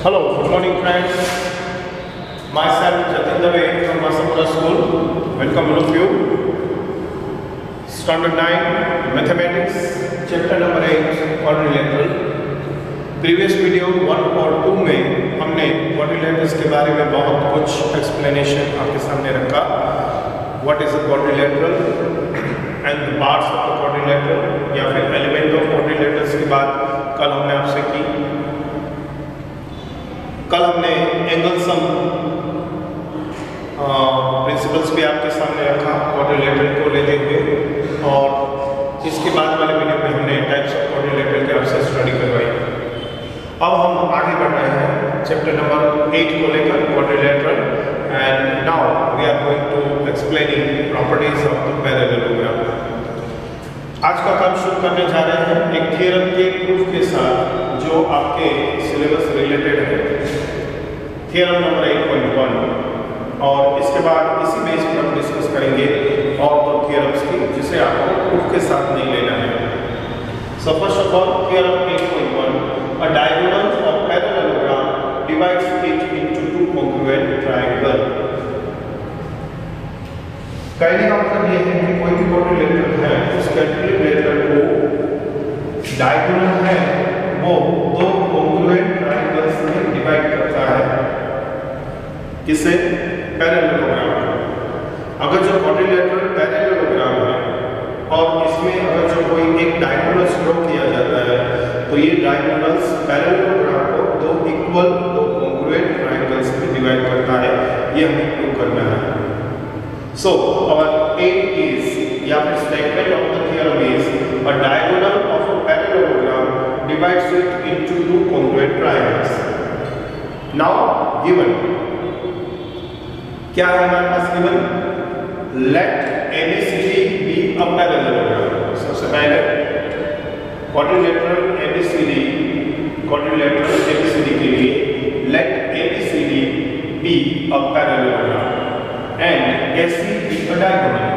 Hello, good morning friends. Myself Jatin Dave from Masapura School. Welcome all of you. Standard 9 Mathematics, Chapter number 8 Quadrilateral. Previous video 1 और 2 में हमने quadrilaterals के बारे में बहुत कुछ एक्सप्लेनेशन आपके सामने रखा. What is a quadrilateral and the parts of the quadrilateral या फिर एलिमेंट ऑफ क्वाड्रिलेटरल्स की बात कल हमने आपसे की. कल हमने एंगल सम प्रिंसिपल्स भी आपके सामने रखा क्वाड्रिलेटरल को लेते हुए, और इसके बाद वाले वीडियो में हमने टाइप्स ऑफ क्वाड्रिलेटरल के आपसे स्टडी करवाई. अब हम आगे बढ़ रहे हैं चैप्टर नंबर 8 को लेकर quadrilateral, and now we are going to explaining properties of the parallelogram. आज का काम शुरू करने जा रहे हैं एक थ्योरम के प्रूफ के साथ जो आपके सिलेबस रिलेटेड है, थ्योरम नंबर 8.1, और इसके बाद इसी बेस पर हम डिस्कस करेंगे और दो थ्योरम्स की जिसे आपको प्रूफ के साथ नहीं लेना है. So first of all theorem 8.1, a diagonal of parallelogram divides it into two congruent triangle. कहने का मतलब ये है कि कोई भी क्वाड्रिलेटरल है उस क्वाड्रिलेटरल को डायगोनल है वो दो कॉन्ग्रुएंट ट्रायंगल्स में डिवाइड करता है. किसे? पैरेललोग्राम. अगर जो क्वाड्रिलेटरल पैरेललोग्राम है और इसमें अगर जो कोई एक डायगोनल ड्रॉ किया जाता है तो ये डायगोनल्स पैरेललोग्राम को दो इक्वल दो कॉन्ग्रुएंट ट्रायंगल्स में डिवाइड करता है. ये हमें प्रूव करना है. So our aim is, या फिर statement of the theorem is, a diagonal of a parallelogram divides it into two congruent triangles. Now given, क्या है हमारे पास given? Let ABCD be a parallelogram. सबसे पहले quadrilateral ABCD के लिए let ABCD be a parallelogram and AC be a diagonal.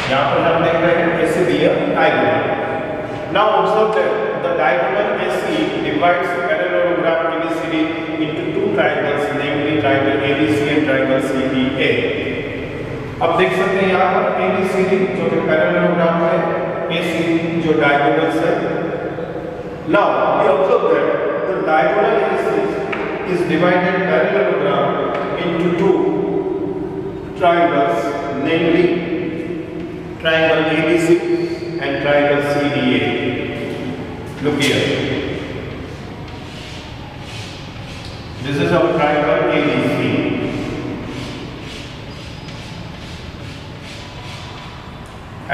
यहाँ पर हम देख रहे हैं AC be a diagonal. Now observe that the diagonal AC divides the parallelogram ABCD into two triangles, namely triangle ABC and triangle CDA. अब देख सकते हैं यहाँ पर ABCD जो कि पैरेललोग्राम है, AC जो डायगोनल्स है. Now we observe that the diagonal AC is divided parallelogram into two triangles, namely triangle ABC and triangle CDA. Look here. This is our triangle ABC.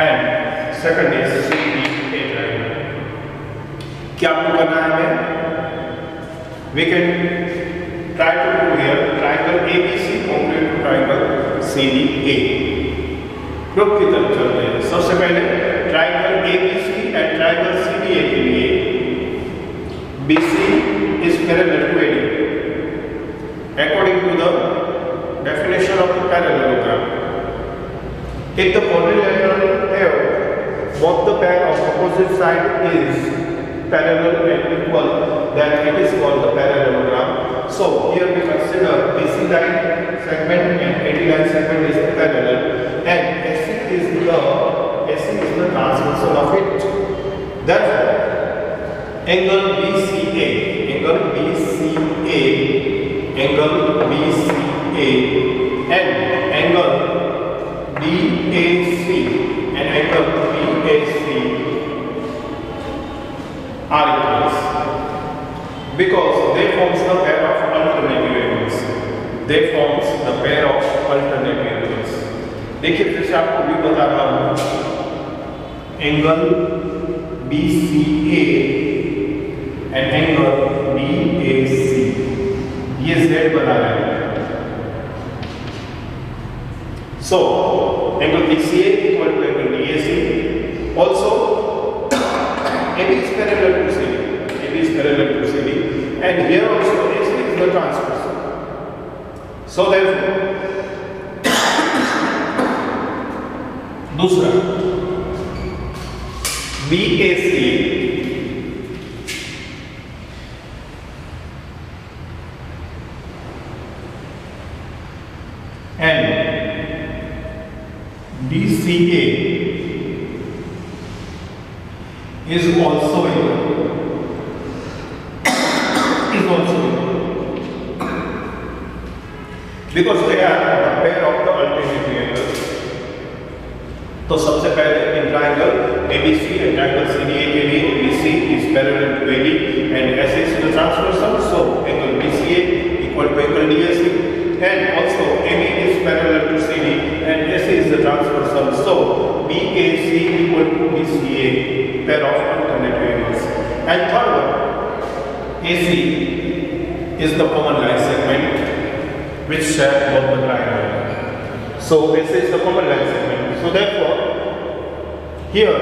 And second is CDA triangle. क्या आपको करना है हमें? We can try to do here triangle ABC congruent to triangle CDA. Proof की तरफ चलते हैं. सबसे पहले triangle ABC and triangle CDA के लिए BC is parallel to AD according to the definition of the parallelogram. If the quadrilateral have both the pair of opposite side is parallel and equal, then it is called the parallelogram. So here we consider BC line segment and AD line segment is parallel, and AC is the transversal of it. Therefore, angle BCA and angle BCA and angle BAC and angle BAC are equals because they forms the pair of alternative angles. They forms the pair of alternative angles. देखिए फिर से आपको भी बता रहा हूँ, angle BCA and angle BAC ये Z बना रहे हैं. So angle BCA equal to angle BAC. Also AB is parallel to CD. AB is parallel to CD, and here also AC is the transversal. So therefore, दूसरा BAC is also equal. Is also equal. Because they are a pair of the alternate triangles. तो सबसे पहले in triangle ABC and triangle CDA के लिए BC is parallel to AD and AC is the transversal, so angle BCA equal to angle DAC, and also AB is parallel to CD and AC is the transversal, so BAC equal to BCA, pair of alternate triangles. And third one, AC is the common line segment which share both the triangle. So AC is the common line segment. So therefore, here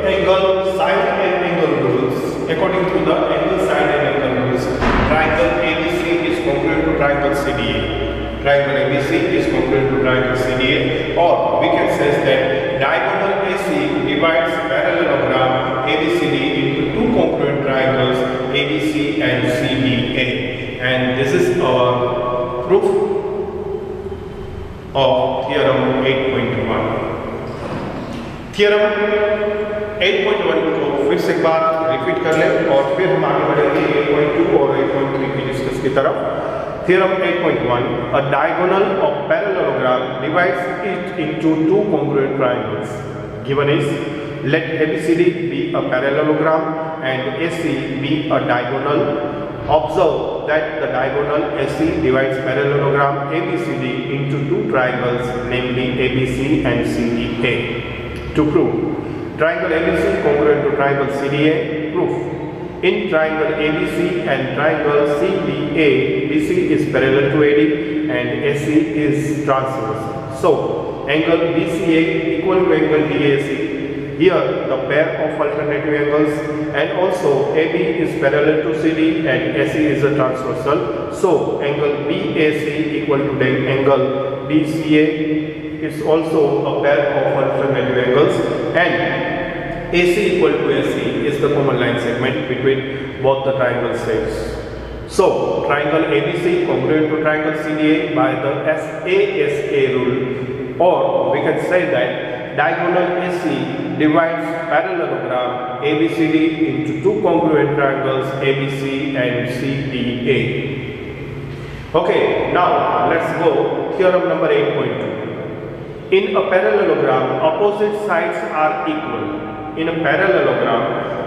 angle, side and angle rules. According to the angle, side and angle rules, triangle ABC is congruent to triangle CDA. Triangle ABC is congruent to triangle CDA, or we can say that diagonal AC divides parallelogram ABCD into two congruent triangles ABC and CDA. And this is our proof of theorem 8.1. Theorem 8.1 को फिर से एक बार repeat कर लें और फिर हम आगे बढ़ेंगे 8.2 और 8.3 की डिस्कस की तरफ. Theorem 8.1, a diagonal of parallelogram divides it into two congruent triangles. Given is, let ABCD be a parallelogram and AC be a diagonal. Observe that the diagonal AC divides parallelogram ABCD into two triangles, namely ABC and CDA. To prove, triangle ABC congruent to triangle CDA. Proof: in triangle ABC and triangle CDA, BC is parallel to AD and AC is transverse. So, angle BCA equal to angle DAC. Here, the pair of alternative angles, and also AB is parallel to CD and AC is a transversal. So, angle BAC equal to the angle BCA is also a pair of alternative angles, and AC equal to AC is the common line segment between both the triangle sets. So, triangle ABC congruent to triangle CDA by the SASA rule, or we can say that diagonal AC divides parallelogram ABCD into two congruent triangles ABC and CDA. Okay, now let's go theorem number 8.2. In a parallelogram, opposite sides are equal. In a parallelogram,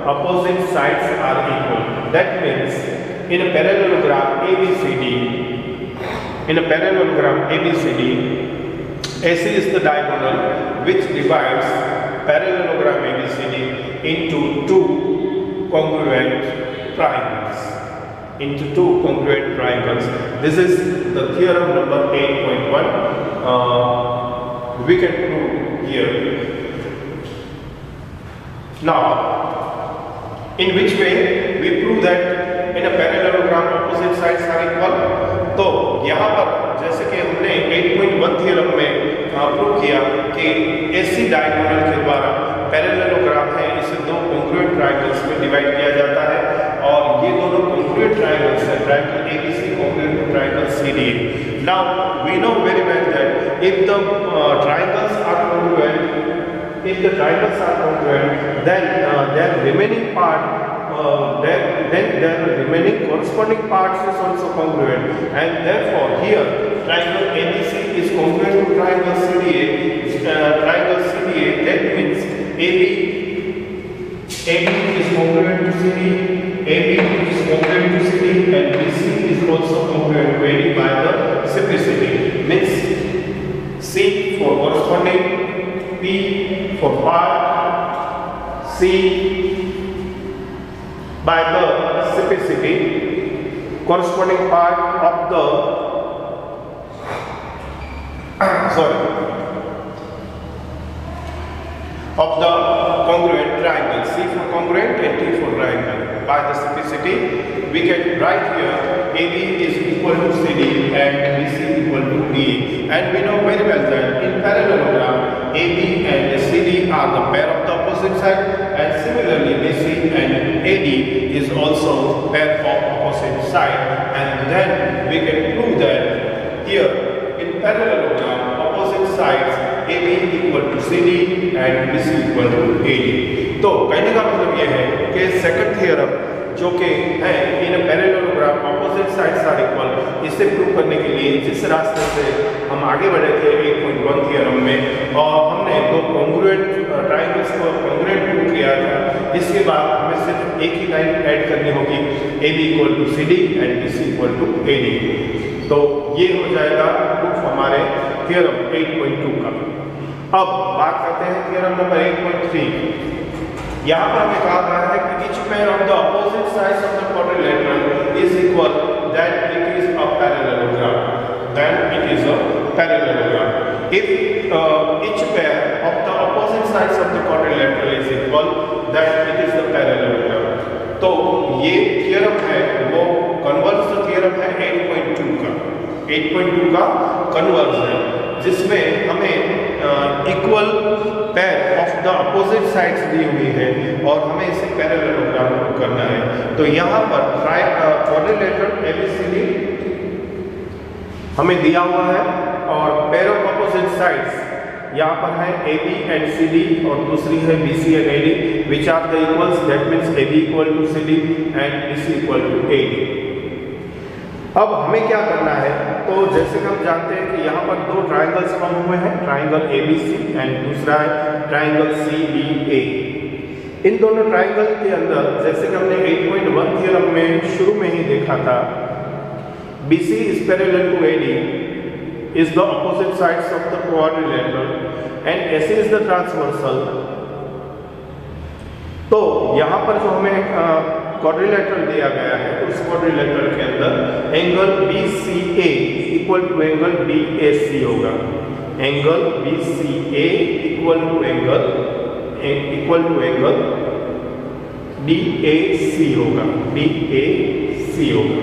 opposite sides are equal. That means in a parallelogram ABCD, AC is the diagonal which divides parallelogram ABCD into two congruent triangles. This is the theorem number 8.1. We can prove here. Now, in which way we prove that in a parallelogram opposite sides are equal? तो यहाँ पर जैसे कि हमने 8.1 theorem में prove किया कि AC diagonal के द्वारा पैरेललोग्राम है इसे दो कॉन्ग्रुएंट ट्रायंगल्स में डिवाइड किया जाता है, और ये दोनों कॉन्ग्रुएंट ट्रायंगल्स हैं, triangle ABC congruent to triangle CDA. Now we know very well that if the triangles are congruent, then their remaining part, then their remaining corresponding parts is also congruent, and therefore here triangle ABC is congruent to triangle CDA. That means AB is congruent to CD, and BC is also congruent to AD by the simplicity. Means C for corresponding, P for part, C by the simplicity, corresponding part of the congruent triangle. C for congruent and T for triangle. By the simplicity, we can write here AB is equal to CD and BC equal to DA. And we know very well that in parallelogram, AB and CD are the pair of the opposite side, and similarly BC and AD is also pair of opposite side. And then we can prove that here in parallelogram, opposite sides AB equal to CD and BC equal to AD. तो कहने का मतलब यह है के second theorem जो कि है in parallelogram opposite sides are equal, इसे प्रूव करने के लिए जिस रास्ते से हम आगे बढ़े थे 8.1 थ्योरम में और हमने दो कॉन्ग्रुएंट ट्रायंगल्स को कॉन्ग्रुएंट प्रूव किया था, इसके बाद हमें सिर्फ एक ही लाइन ऐड करनी होगी, AB equal to CD and BC equal to AD। तो ये हो जाएगा प्रूफ हमारे थ्योरम 8.2 का। अब बात करते हैं थ्योरम नंबर 8.3। यहाँ पर हमें कहा गया है कि each pair of the opposite sides of the quadrilateral is equal, then it is a parallelogram. Then it is a parallelogram. If each pair of the opposite sides of the quadrilateral is equal, then it is the parallelogram. तो ये theorem है वो converse theorem है 8.2 का। 8.2 का converse है जिसमें हमें equal pair of the opposite sides दी हुई है और हमें इसे पैरेललोग्राम प्रूव करना है। तो यहाँ पर क्वाड्रिलेटरल ABCD हमें दिया हुआ है और पेयर ऑफ अपोजिट साइड्स यहाँ पर है AB एंड CD और दूसरी है BC and AD, which are the equals, that means AB equal to CD and BC equal to AD। अब हमें क्या करना है, तो जैसे कि हम जानते हैं कि यहाँ पर दो ट्रायंगल्स फॉर्म हुए हैं, ट्रायंगल ABC एंड दूसरा है ट्रायंगल CBA। इन दोनों ट्रायंगल के अंदर जैसे कि हमने 8.1 थ्योरम में शुरू में ही देखा था, BC is parallel to AD is the opposite sides of the quadrilateral and AC is the transversal। तो यहाँ पर जो हमें क्वाड्रिलेटरल दिया गया है उस क्वाड्रिलेटरल के अंदर angle BCA equal to angle BAC होगा। Angle BCA equal to angle BAC होगा, BAC होगा।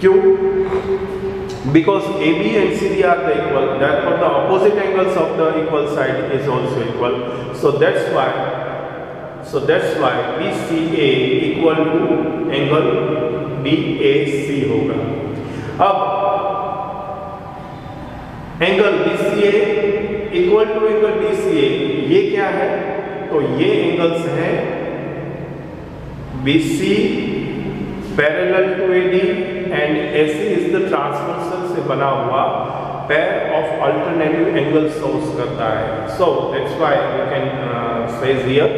क्यों? Because AB and CD are the equal, therefore the opposite angles of the equal side is also equal. So that's why BCA equal to angle BAC होगा। अब angle BCA equal to angle BCA ये क्या है, तो ये angles हैं BC parallel to AD and AC is the transversal से बना हुआ pair of alternative angle source करता है। So that's why you can say here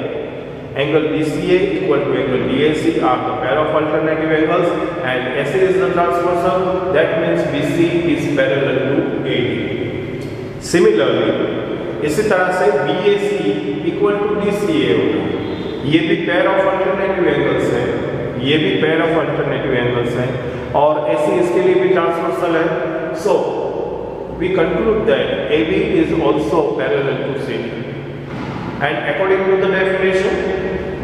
angle BCA equal to angle BAC are the pair of alternative angles and AC is the transversal, that means BC is parallel to AD. Similarly, इसी तरह से BAC equal to DCA होगा, ये भी pair of alternative angles है, ये भी pair of alternative angles है और AC इसके लिए भी transversal है। So we conclude that AB is also parallel to CD. And according to the definition,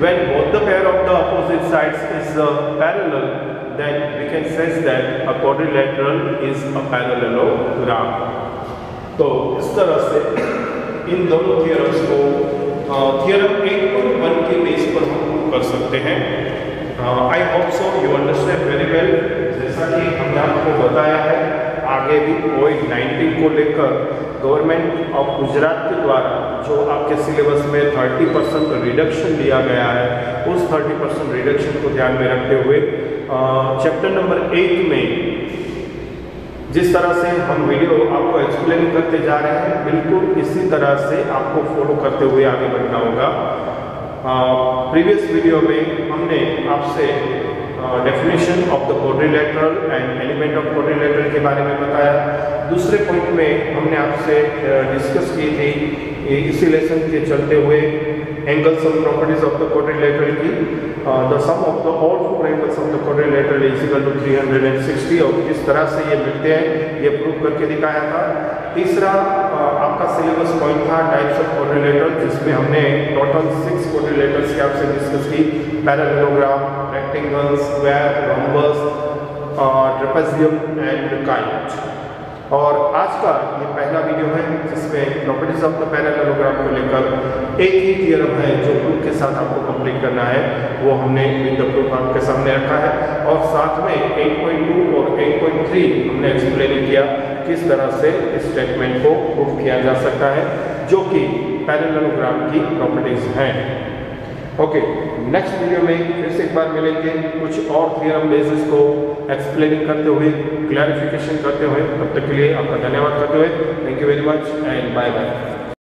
when both the pair of the opposite sides is parallel, then we can say that a quadrilateral is a parallelogram. तो इस तरह से इन दोनों theorems को theorem 8.1 के base पर हम prove कर सकते हैं। I hope so you understand very well. जैसा कि हमने आपको बताया है, आगे भी कोविड-19 को लेकर गवर्नमेंट ऑफ गुजरात के द्वारा जो आपके सिलेबस में 30% रिडक्शन दिया गया है, उस 30% रिडक्शन को ध्यान में रखते हुए चैप्टर नंबर 8 में जिस तरह से हम वीडियो आपको एक्सप्लेन करते जा रहे हैं, बिल्कुल इसी तरह से आपको फॉलो करते हुए आगे बढ़ना होगा। प्रीवियस वीडियो में हमने आपसे definition of the quadrilateral and element of quadrilateral के बारे में बताया। दूसरे पॉइंट में हमने आपसे डिस्कस की थी इसी लेसन के चलते हुए angles of properties of the quadrilateral की, the sum of the all four angles of the quadrilateral is equal to 360 और किस तरह से ये मिलते हैं ये प्रूव करके दिखाया था। तीसरा आपका सिलेबस पॉइंट था टाइप्स ऑफ क्वाड्रिलेटरल, जिसमें हमने टोटल 6 क्वाड्रिलेटरल्स की आपसे डिस्कस की, parallelogram, rectangle, square, rhombus, trapezium and kite. और आज का ये पहला वीडियो है जिसमें प्रॉपर्टीज ऑफ द पैरेललोग्राम को लेकर एक ही थियरम है जो प्रूफ के साथ आपको कंप्लीट करना है, वो हमने विद द प्रूफ आपके सामने रखा है और साथ में 8.2 और 8.3 हमने एक्सप्लेन किया किस तरह से इस स्टेटमेंट को प्रूफ किया जा सकता है जो कि पैरेललोग्राम की प्रॉपर्टीज हैं। ओके, नेक्स्ट वीडियो में फिर से एक बार मिलेंगे कुछ और थ्योरम बेसिस को एक्सप्लेनिंग करते हुए, क्लैरिफिकेशन करते हुए। तब तक के लिए आपका धन्यवाद करते हुए thank you very much and bye bye.